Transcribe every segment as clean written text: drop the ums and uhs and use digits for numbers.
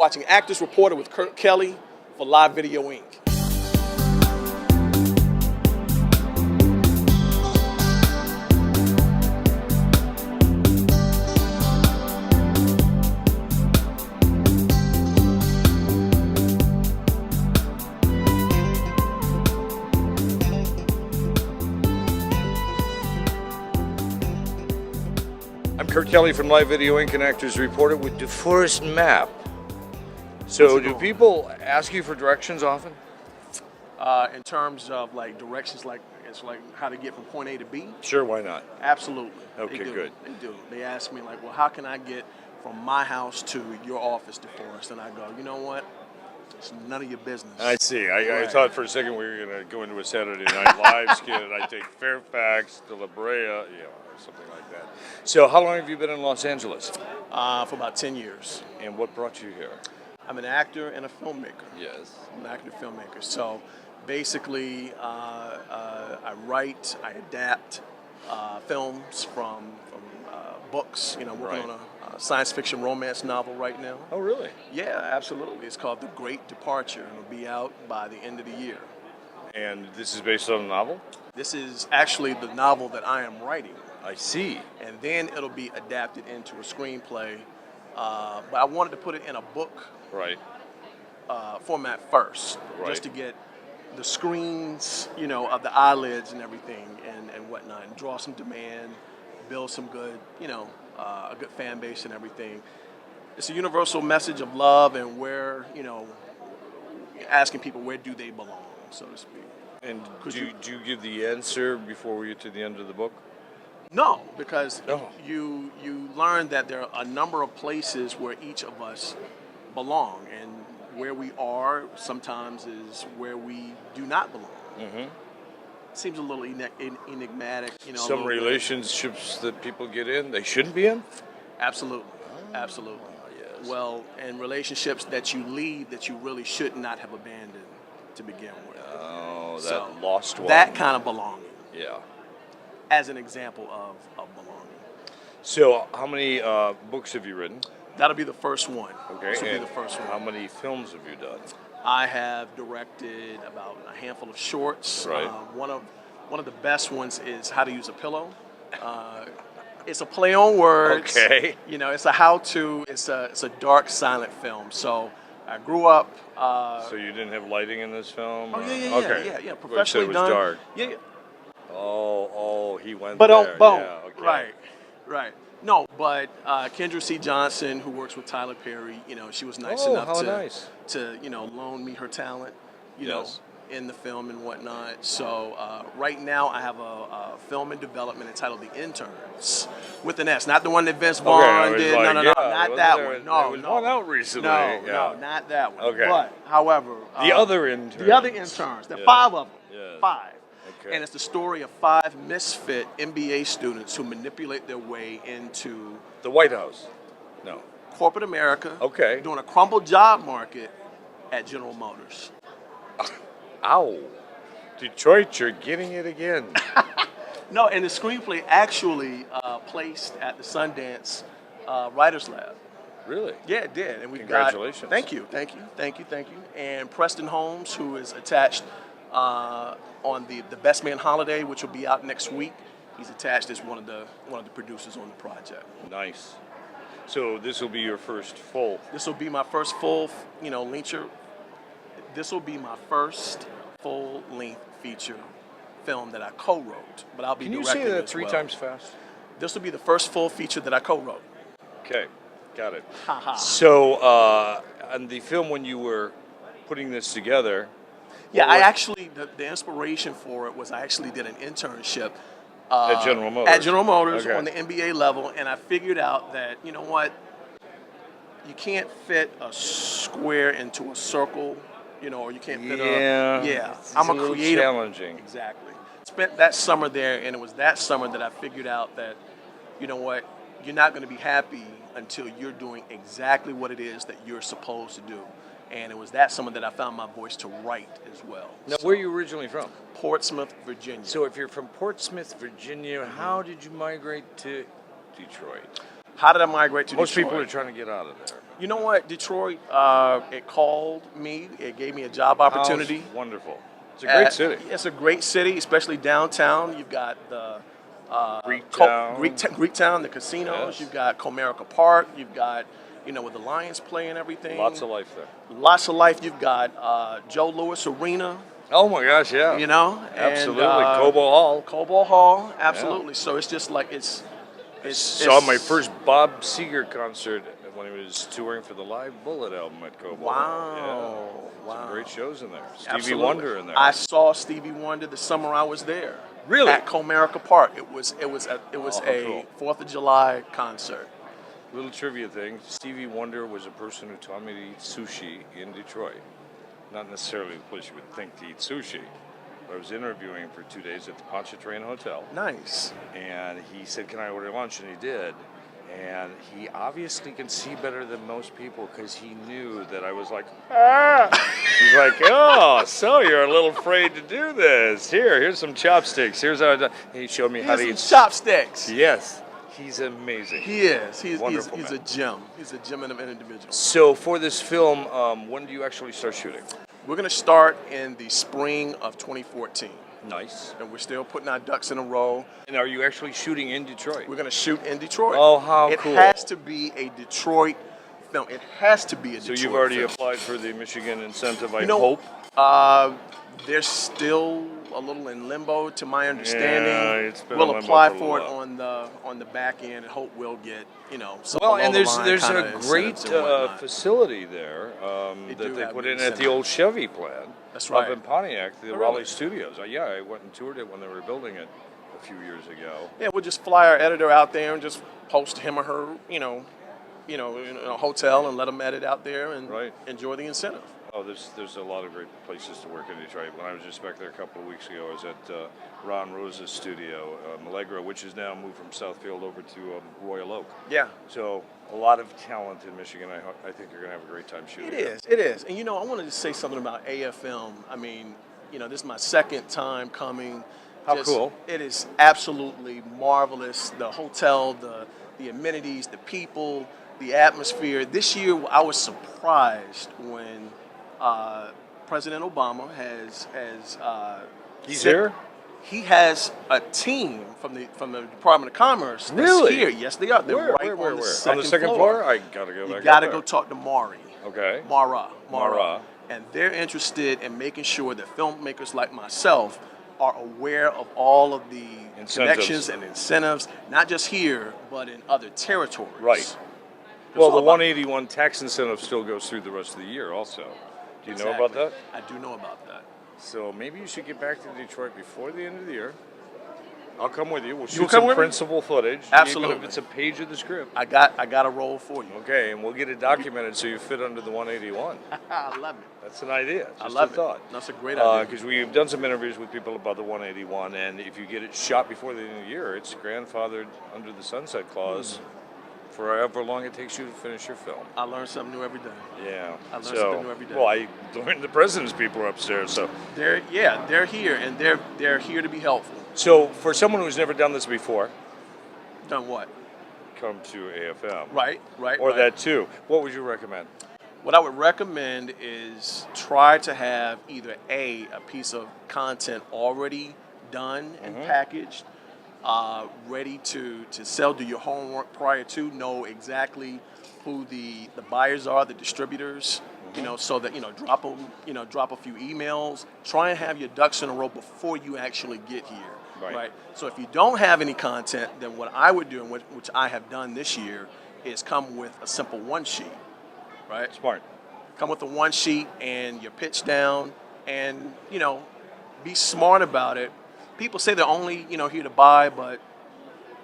Watching Actors Reported with Kurt Kelly for Live Video Inc. I'm Kurt Kelly from Live Video Inc. and Actors Reported with Deforest Mapp. So do people ask you for directions often? In terms of like directions, like it's like how to get from point A to B? Sure, why not? Absolutely. Okay, They do. good. They do. They ask me like, well, how can I get from my house to your office, DeForest? And I go, you know what? It's none of your business. I see. I Right. thought for a second we were going to go into a Saturday Night Live skit and I take Fairfax to La Brea, or something like that. So how long have you been in Los Angeles? For about 10 years. And what brought you here? I'm an actor and a filmmaker. Yes. I'm an actor and filmmaker. So basically, I write, I adapt films from books. You know, working Right. on a science fiction romance novel right now. Oh, really? Yeah, absolutely. It's called The Great Departure, and it'll be out by the end of the year. And this is based on a novel? This is actually the novel that I am writing, I see. and then it'll be adapted into a screenplay. But I wanted to put it in a book Right. format first, Right. just to get the screens, you know, of the eyelids and everything and whatnot, and draw some demand, build some good, you know, a good fan base and everything. It's a universal message of love and where, you know, asking people where do they belong, so to speak. And Could do you give the answer before we get to the end of the book? No, because No. you learn that there are a number of places where each of us belong, and where we are sometimes is where we do not belong. Mm-hmm. Seems a little enigmatic, you know. a Some little bit. relationships that people get in, they shouldn't be in? Absolutely, absolutely. Yes. Well, and relationships that you leave that you really should not have abandoned to begin with. Oh, that So, lost one. That kind of belonging, Yeah. as an example of belonging. So, how many books have you written? That'll be the first one. Okay. This will be And the first one. how many films have you done? I have directed about a handful of shorts. Right. One of the best ones is How to Use a Pillow. It's a play on words. Okay. You know, it's a how-to. It's a dark, silent film. So I grew up. So you didn't have lighting in this film? Oh or- yeah. Okay. Yeah. But you said Professionally it was done. dark. Yeah. Oh, he went But there. boom. Yeah, okay. Right. No, but Kendra C. Johnson, who works with Tyler Perry, you know, she was nice Oh, enough how nice. to loan me her talent, you Yes. know, in the film and whatnot. So right now I have a film in development entitled The Interns, with an S, not the one that Vince Vaughn I was did. like, no, yeah, not wasn't that there- one. No, there was no. one out recently. No, Yeah. no, not that one. Okay. But however, The other interns. the other interns, there are Yeah. 5 of them. Yes. 5. Okay. And it's the story of 5 misfit MBA students who manipulate their way into The White House. No. corporate America, Okay. doing a crumbled job market at General Motors. Ow. Detroit, you're getting it again. No, and the screenplay actually placed at the Sundance Writers Lab. Really? Yeah, it did. And we've Congratulations. got thank you. And Preston Holmes, who is attached on the Best Man Holiday, which will be out next week. He's attached as one of the producers on the project. Nice. So this will be your first full. This will be my first full, feature. This will be my first full-length feature film that I co-wrote, but I'll be Can you directing say that as 3 well. times fast? This will be the first full feature that I co-wrote. Okay, got it. Ha. So, on the film, when you were putting this together, Yeah, what- I actually the inspiration for it was I actually did an internship At General Motors. At General Motors Okay. on the MBA level, and I figured out that you know what, you can't fit a square into a circle, or you can't fit it's I'm a a little creative. challenging. Exactly. Spent that summer there, and it was that summer that I figured out that, you know what, you're not going to be happy until you're doing exactly what it is that you're supposed to do. And it was that summer that I found my voice to write as well. Now, where are you originally from? Portsmouth, Virginia. So, if you're from Portsmouth, Virginia, how did you migrate to Detroit? How did I migrate to Most Detroit? people are trying to get out of there. You know what? Detroit, it called me. It gave me a job opportunity. Oh, wonderful. It's a great city. It's a great city, especially downtown. You've got the Greektown. Greektown, the casinos. Yes. You've got Comerica Park. You've got, where the Lions play and everything. Lots of life there. Lots of life. You've got Joe Louis Arena. Oh my gosh, yeah. Absolutely. Cobo Hall, absolutely. So it's just like it's Saw my first Bob Seger concert when he was touring for the Live Bullet album at Cobo. Wow. Yeah. Some great shows in there. Stevie Absolutely. Wonder in there. I saw Stevie Wonder the summer I was there. Really? At Comerica Park. It was a cool. 4th of July concert. Little trivia thing. Stevie Wonder was a person who taught me to eat sushi in Detroit. Not necessarily the place you would think to eat sushi. But I was interviewing him for 2 days at the Pontchartrain Hotel. Nice. And he said, "Can I order lunch?" And he did. And he obviously can see better than most people because he knew that I was like, ah! He's like, "Oh, so you're a little afraid to do this. Here's some chopsticks. Here's how I do." He showed me how to eat chopsticks. Yes. He's amazing. He is. He's Wonderful a gem. He's a gem of an individual. So for this film, when do you actually start shooting? We're going to start in the spring of 2014. Nice. And we're still putting our ducks in a row. And are you actually shooting in Detroit? We're going to shoot in Detroit. Oh, how cool. It has to be a Detroit film. It has to be a Detroit So you've already film. applied for the Michigan incentive, I hope? They're still a little in limbo, to my understanding. Yeah, it's been we'll in limbo apply for a for it while. on the back end and hope we'll get some Well, and below the there's line a kinda great incentives and whatnot. facility there They that do they have put good in at the incentive. old Chevy plant. That's Up right. in Pontiac, the Oh, Raleigh really? Studios. Yeah, I went and toured it when they were building it a few years ago. Yeah, we'll just fly our editor out there and just post him or her, in a hotel and let them edit out there and Right. enjoy the incentive. Oh, there's a lot of great places to work in Detroit. When I was just back there a couple of weeks ago, I was at Ron Rosa's studio, Millegro, which is now moved from Southfield over to Royal Oak. Yeah. So a lot of talent in Michigan. I think you're going to have a great time shooting. It is. And I wanted to say something about AFM. I mean, this is my second time coming. How cool. It is absolutely marvelous. The hotel, the amenities, the people, the atmosphere. This year, I was surprised when President Obama has He's said- here? He has a team from the Department of Commerce that's Really? here. Yes, they are. They're Where? right Where? on the Where? second On the second floor? I gotta go back. You got to up go there. talk to Mara. Okay. Mara. And they're interested in making sure that filmmakers like myself are aware of all of the Incentives. connections and incentives, not just here, but in other territories. Right. It's Well, all the about- 181 tax incentive still goes through the rest of the year also. Do you know about Exactly. that? I do know about that. So maybe you should get back to Detroit before the end of the year. I'll come with you. We'll You'll shoot come some with me? principal footage. Absolutely. Even if it's a page of the script. I got a role for you. Okay, and we'll get it documented so you fit under the 181. I love it. That's an idea. Just I love a thought. it. That's a great idea. Because we've done some interviews with people about the 181, and if you get it shot before the end of the year, it's grandfathered under the sunset clause for however long it takes you to finish your film. I learn something new every day. Yeah. I learn something new every day. Well, I learned the president's people are upstairs, so. They're here and they're here to be helpful. So for someone who's never done this before, Done what? come to AFM. Right. Or that too. What would you recommend? What I would recommend is try to have either a piece of content already done and packaged, ready to sell. Do your homework prior to. Know exactly who the buyers are, the distributors. So that drop a few emails. Try and have your ducks in a row before you actually get here. Right. So if you don't have any content, then what I would do, and which I have done this year, is come with a simple one sheet. Right. Smart. Come with a one sheet and your pitch down, and be smart about it. People say they're only here to buy, but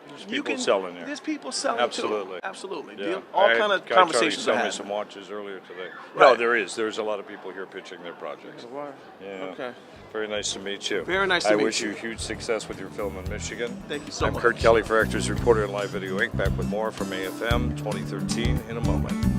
There's people selling there. There's people selling Absolutely. too. Absolutely. Yeah. All I had kind of guy conversations Charlie are sell me happening. some watches earlier today. Right. No, there is. There's a lot of people here pitching their projects. Yeah. Okay. Very nice to meet you. Very nice to I meet wish you. you huge success with your film in Michigan. Thank you so I'm much. Kurt Kelly for Actors Reporter and Live Video Inc. Back with more from AFM 2013 in a moment.